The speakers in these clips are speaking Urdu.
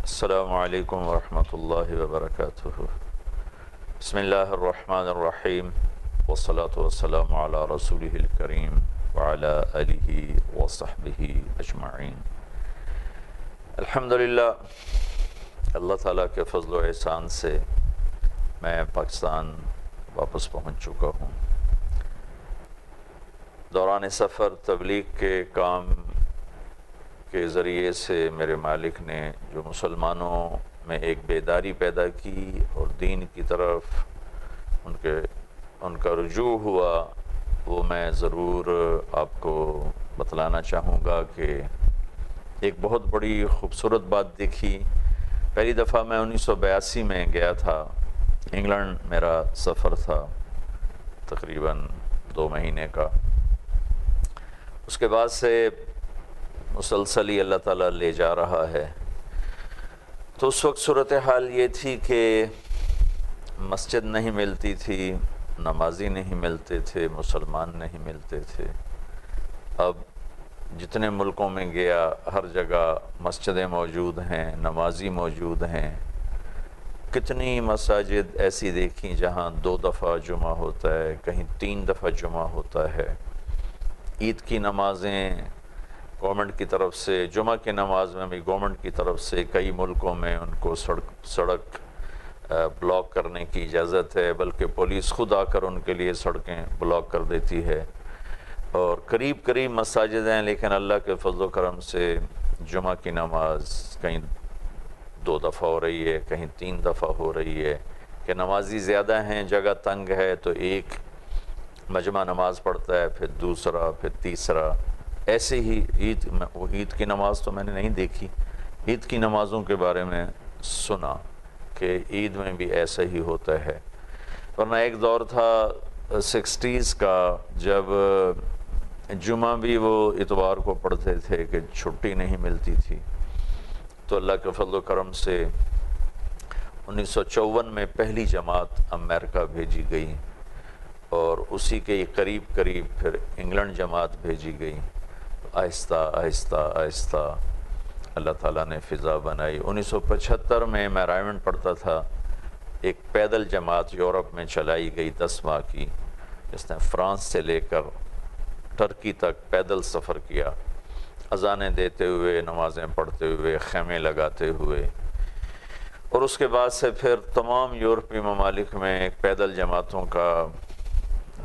السلام علیکم ورحمۃ اللہ وبرکاتہ۔ بسم اللہ الرحمن الرحیم والصلاة والسلام علی رسولہ الکریم وعلی آلہ وصحبہ اجمعین۔ الحمدللہ، اللہ تعالیٰ کے فضل و احسان سے میں پاکستان واپس پہنچ چکا ہوں۔ دوران سفر تبلیغ کے کام کے ذریعے سے میرے مالک نے جو مسلمانوں میں ایک بیداری پیدا کی اور دین کی طرف ان کا رجوع ہوا، وہ میں ضرور آپ کو بتلانا چاہوں گا کہ ایک بہت بڑی خوبصورت بات دیکھی۔ پہلی دفعہ میں 1982 میں گیا تھا، انگلینڈ میرا سفر تھا تقریباً 2 مہینے کا۔ اس کے بعد سے مسلسل ہی اللہ تعالیٰ لے جا رہا ہے۔ تو اس وقت صورتحال یہ تھی کہ مسجد نہیں ملتی تھی، نمازی نہیں ملتے تھے، مسلمان نہیں ملتے تھے۔ اب جتنے ملکوں میں گیا ہر جگہ مسجدیں موجود ہیں، نمازی موجود ہیں۔ کتنی مساجد ایسی دیکھیں جہاں 2 دفعہ جمعہ ہوتا ہے، کہیں 3 دفعہ جمعہ ہوتا ہے۔ عید کی نمازیں گورنمنٹ کی طرف سے، جمعہ کی نماز میں بھی گورنمنٹ کی طرف سے کئی ملکوں میں ان کو سڑک بلاک کرنے کی اجازت ہے، بلکہ پولیس خود آ کر ان کے لیے سڑکیں بلاک کر دیتی ہے۔ اور قریب مساجد ہیں، لیکن اللہ کے فضل و کرم سے جمعہ کی نماز کہیں 2 دفعہ ہو رہی ہے، کہیں 3 دفعہ ہو رہی ہے کہ نمازی زیادہ ہیں، جگہ تنگ ہے تو ایک مجمع نماز پڑھتا ہے، پھر دوسرا، پھر تیسرا، ایسے ہی عید کی نماز تو میں نے نہیں دیکھی، عید کی نمازوں کے بارے میں سنا کہ عید میں بھی ایسا ہی ہوتا ہے۔ ورنہ ایک دور تھا 60s کا، جب جمعہ بھی وہ اتوار کو پڑھتے تھے کہ چھٹی نہیں ملتی تھی۔ تو اللہ کے فضل و کرم سے 1954 میں پہلی جماعت امریکہ بھیجی گئی اور اسی کے قریب پھر انگلینڈ جماعت بھیجی گئی۔ آہستہ آہستہ اللہ تعالیٰ نے فضا بنائی۔ 1975 میں رائمنڈ پڑھتا تھا، ایک پیدل جماعت یورپ میں چلائی گئی 10 ماہ کی، جس نے فرانس سے لے کر ٹرکی تک پیدل سفر کیا، اذانیں دیتے ہوئے، نمازیں پڑھتے ہوئے، خیمے لگاتے ہوئے۔ اور اس کے بعد سے پھر تمام یورپی ممالک میں ایک پیدل جماعتوں کا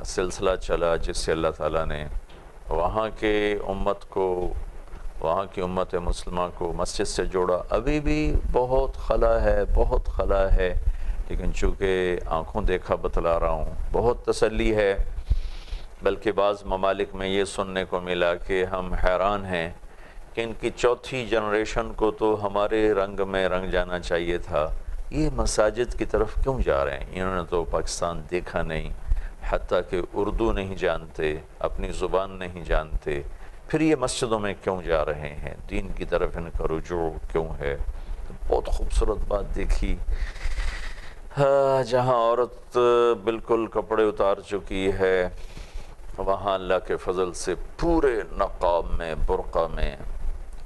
سلسلہ چلا، جس سے اللہ تعالیٰ نے وہاں کے امت کو، وہاں کی امت مسلمہ کو مسجد سے جوڑا۔ ابھی بھی بہت خلا ہے، لیکن چونکہ آنکھوں دیکھا بتلا رہا ہوں، بہت تسلی ہے۔ بلکہ بعض ممالک میں یہ سننے کو ملا کہ ہم حیران ہیں کہ ان کی 4تھی جنریشن کو تو ہمارے رنگ میں رنگ جانا چاہیے تھا، یہ مساجد کی طرف کیوں جا رہے ہیں؟ انہوں نے تو پاکستان دیکھا نہیں، حتیٰ کہ اردو نہیں جانتے، اپنی زبان نہیں جانتے، پھر یہ مسجدوں میں کیوں جا رہے ہیں؟ دین کی طرف ان کا رجوع کیوں ہے؟ بہت خوبصورت بات دیکھی، جہاں عورت بالکل کپڑے اتار چکی ہے، وہاں اللہ کے فضل سے پورے نقاب میں، برقع میں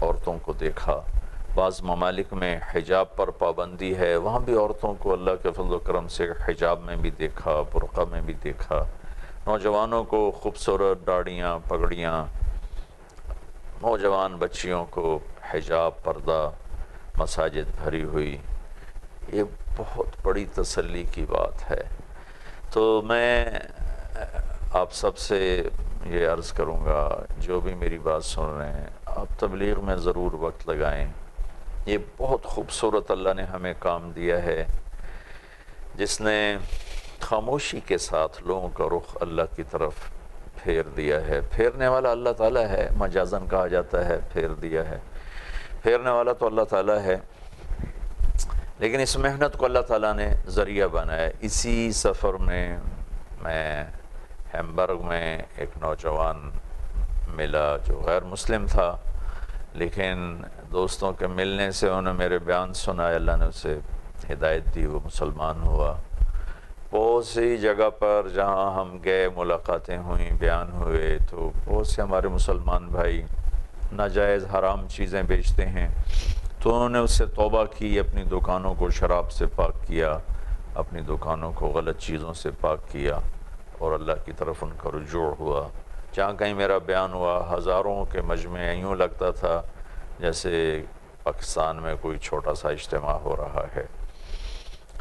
عورتوں کو دیکھا۔ بعض ممالک میں حجاب پر پابندی ہے، وہاں بھی عورتوں کو اللہ کے فضل و کرم سے حجاب میں بھی دیکھا، برقع میں بھی دیکھا۔ نوجوانوں کو خوبصورت داڑھیاں، پگڑیاں، نوجوان بچیوں کو حجاب، پردہ، مساجد بھری ہوئی، یہ بہت بڑی تسلی کی بات ہے۔ تو میں آپ سب سے یہ عرض کروں گا، جو بھی میری بات سن رہے ہیں، آپ تبلیغ میں ضرور وقت لگائیں۔ یہ بہت خوبصورت اللہ نے ہمیں کام دیا ہے، جس نے خاموشی کے ساتھ لوگوں کا رخ اللہ کی طرف پھیر دیا ہے۔ پھیرنے والا اللہ تعالیٰ ہے، مجازن کہا جاتا ہے، پھیر دیا ہے، پھیرنے والا تو اللہ تعالیٰ ہے، لیکن اس محنت کو اللہ تعالیٰ نے ذریعہ بنایا۔ اسی سفر میں ہیمبرگ میں ایک نوجوان ملا جو غیر مسلم تھا، لیکن دوستوں کے ملنے سے انہوں نے میرے بیان سنا، اللہ نے اسے ہدایت دی، وہ مسلمان ہوا۔ بہت سی جگہ پر جہاں ہم گئے، ملاقاتیں ہوئیں، بیان ہوئے، تو بہت سے ہمارے مسلمان بھائی ناجائز حرام چیزیں بیچتے ہیں، تو تو انہوں نے اس سے توبہ کی، اپنی دکانوں کو شراب سے پاک کیا، اپنی دکانوں کو غلط چیزوں سے پاک کیا، اور اللہ کی طرف ان کا رجوع ہوا۔ جہاں کہیں میرا بیان ہوا، ہزاروں کے مجمع، یوں لگتا تھا جیسے پاکستان میں کوئی چھوٹا سا اجتماع ہو رہا ہے۔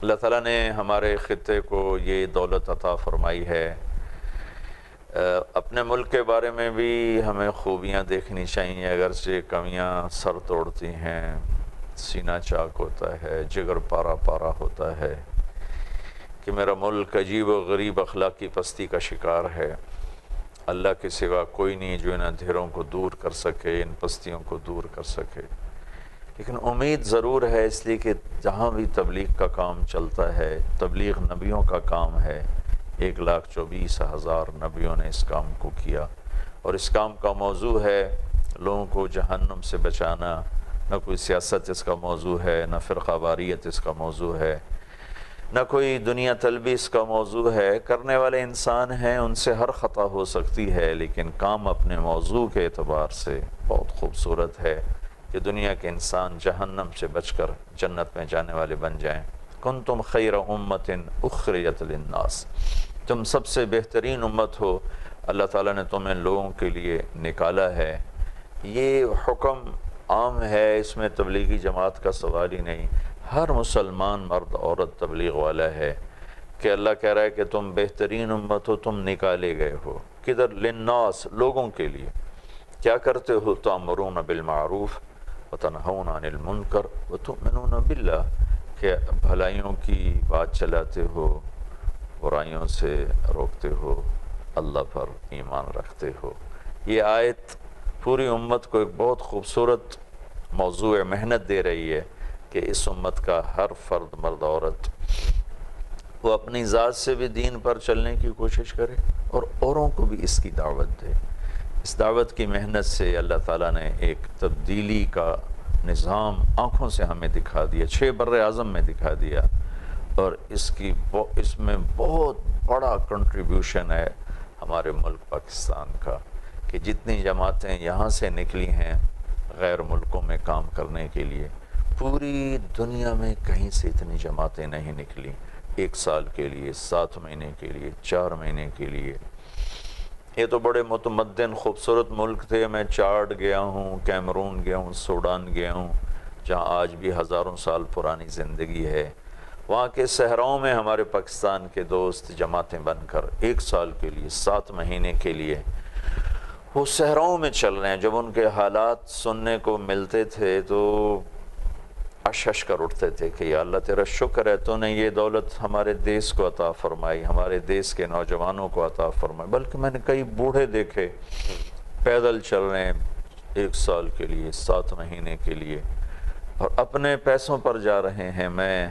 اللہ تعالیٰ نے ہمارے خطے کو یہ دولت عطا فرمائی ہے۔ اپنے ملک کے بارے میں بھی ہمیں خوبیاں دیکھنی چاہیے، اگرچہ کمیاں سر توڑتی ہیں، سینہ چاک ہوتا ہے، جگر پارا پارا ہوتا ہے کہ میرا ملک عجیب و غریب اخلاقی پستی کا شکار ہے۔ اللہ کے سوا کوئی نہیں جو ان اندھیروں کو دور کر سکے، ان پستیوں کو دور کر سکے۔ لیکن امید ضرور ہے، اس لیے کہ جہاں بھی تبلیغ کا کام چلتا ہے، تبلیغ نبیوں کا کام ہے۔ 1,24,000 نبیوں نے اس کام کو کیا، اور اس کام کا موضوع ہے لوگوں کو جہنم سے بچانا۔ نہ کوئی سیاست اس کا موضوع ہے، نہ فرقہ واریت اس کا موضوع ہے، نہ کوئی دنیا طلبی اس کا موضوع ہے۔ کرنے والے انسان ہیں، ان سے ہر خطا ہو سکتی ہے، لیکن کام اپنے موضوع کے اعتبار سے بہت خوبصورت ہے کہ دنیا کے انسان جہنم سے بچ کر جنت میں جانے والے بن جائیں۔ کنتم خیر امت اخرجت للناس، تم سب سے بہترین امت ہو، اللہ تعالیٰ نے تمہیں لوگوں کے لیے نکالا ہے۔ یہ حکم عام ہے، اس میں تبلیغی جماعت کا سوال ہی نہیں۔ ہر مسلمان مرد عورت تبلیغ والا ہے کہ اللہ کہہ رہا ہے کہ تم بہترین امت ہو، تم نکالے گئے ہو۔ کدھر؟ للناس، لوگوں کے لیے۔ کیا کرتے ہو؟ تأمرون بالمعروف وتنہون عن المنکر وتؤمنون باللہ، کہ بھلائیوں کی بات چلاتے ہو، برائیوں سے روکتے ہو، اللہ پر ایمان رکھتے ہو۔ یہ آیت پوری امت کو ایک بہت خوبصورت موضوع محنت دے رہی ہے کہ اس امت کا ہر فرد، مرد عورت، وہ اپنی ذات سے بھی دین پر چلنے کی کوشش کرے اور اوروں کو بھی اس کی دعوت دے۔ اس دعوت کی محنت سے اللہ تعالیٰ نے ایک تبدیلی کا نظام آنکھوں سے ہمیں دکھا دیا، 6 بر اعظم میں دکھا دیا، اور اس میں بہت بڑا کنٹریبیوشن ہے ہمارے ملک پاکستان کا، کہ جتنی جماعتیں یہاں سے نکلی ہیں غیر ملکوں میں کام کرنے کے لیے، پوری دنیا میں کہیں سے اتنی جماعتیں نہیں نکلی۔ 1 سال کے لیے، 7 مہینے کے لیے، 4 مہینے کے لیے۔ یہ تو بڑے متمدن خوبصورت ملک تھے۔ میں چاڈ گیا ہوں، کیمرون گیا ہوں، سوڈان گیا ہوں، جہاں آج بھی ہزاروں سال پرانی زندگی ہے۔ وہاں کے صحراؤں میں ہمارے پاکستان کے دوست جماعتیں بن کر 1 سال کے لیے، 7 مہینے کے لیے وہ صحراؤں میں چل رہے ہیں۔ جب ان کے حالات سننے کو ملتے تھے تو اشش کر اٹھتے تھے کہ یا اللہ تیرا شکر ہے، تو نے یہ دولت ہمارے دیس کو عطا فرمائی، ہمارے دیس کے نوجوانوں کو عطا فرمائی۔ بلکہ میں نے کئی بوڑھے دیکھے پیدل چل رہے ہیں 1 سال کے لیے، 7 مہینے کے لیے، اور اپنے پیسوں پر جا رہے ہیں۔ میں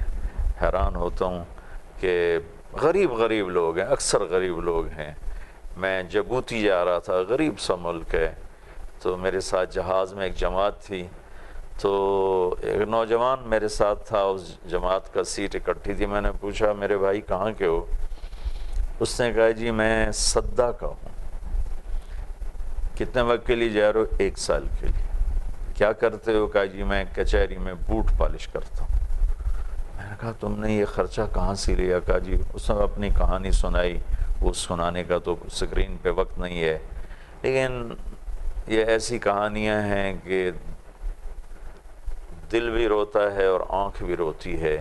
حیران ہوتا ہوں کہ غریب لوگ ہیں، اکثر غریب لوگ ہیں۔ میں جبوتی جا رہا تھا، غریب سا ملک ہے، تو میرے ساتھ جہاز میں ایک جماعت تھی، تو ایک نوجوان میرے ساتھ تھا، اس جماعت کا سیٹ اکٹھی تھی۔ میں نے پوچھا میرے بھائی کہاں کے ہو؟ اس نے کہا جی میں صدہ کا ہوں۔ کتنے وقت کے لیے جا رہے ہو؟ 1 سال کے لیے۔ کیا کرتے ہو؟ کہا جی میں کچہری میں بوٹ پالش کرتا ہوں۔ میں نے کہا تم نے یہ خرچہ کہاں سے لیا؟ کہا جی اس نے اپنی کہانی سنائی۔ وہ سنانے کا تو سکرین پہ وقت نہیں ہے، لیکن یہ ایسی کہانیاں ہیں کہ دل بھی روتا ہے اور آنکھ بھی روتی ہے۔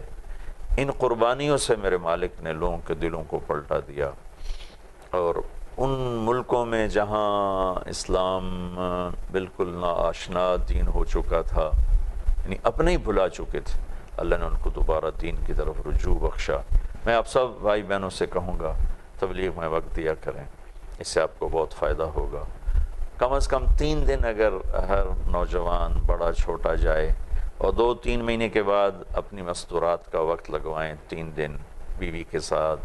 ان قربانیوں سے میرے مالک نے لوگوں کے دلوں کو پلٹا دیا، اور ان ملکوں میں جہاں اسلام بالکل ناآشنا دین ہو چکا تھا، یعنی اپنے ہی بھلا چکے تھے، اللہ نے ان کو دوبارہ دین کی طرف رجوع بخشا۔ میں آپ سب بھائی بہنوں سے کہوں گا تبلیغ میں وقت دیا کریں، اس سے آپ کو بہت فائدہ ہوگا۔ کم از کم 3 دن اگر ہر نوجوان بڑا چھوٹا جائے، اور 2-3 مہینے کے بعد اپنی مستورات کا وقت لگوائیں، 3 دن بیوی کے ساتھ،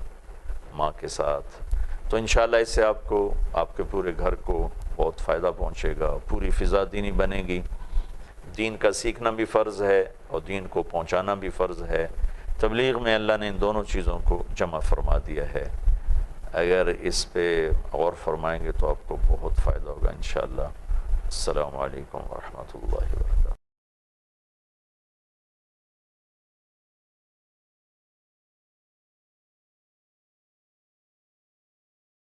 ماں کے ساتھ، تو انشاءاللہ اس سے آپ کو، آپ کے پورے گھر کو بہت فائدہ پہنچے گا، پوری فضا دینی بنے گی۔ دین کا سیکھنا بھی فرض ہے اور دین کو پہنچانا بھی فرض ہے۔ تبلیغ میں اللہ نے ان دونوں چیزوں کو جمع فرما دیا ہے۔ اگر اس پہ غور فرمائیں گے تو آپ کو بہت فائدہ ہوگا انشاءاللہ۔ السلام علیکم ورحمۃ اللہ وبرکاتہ۔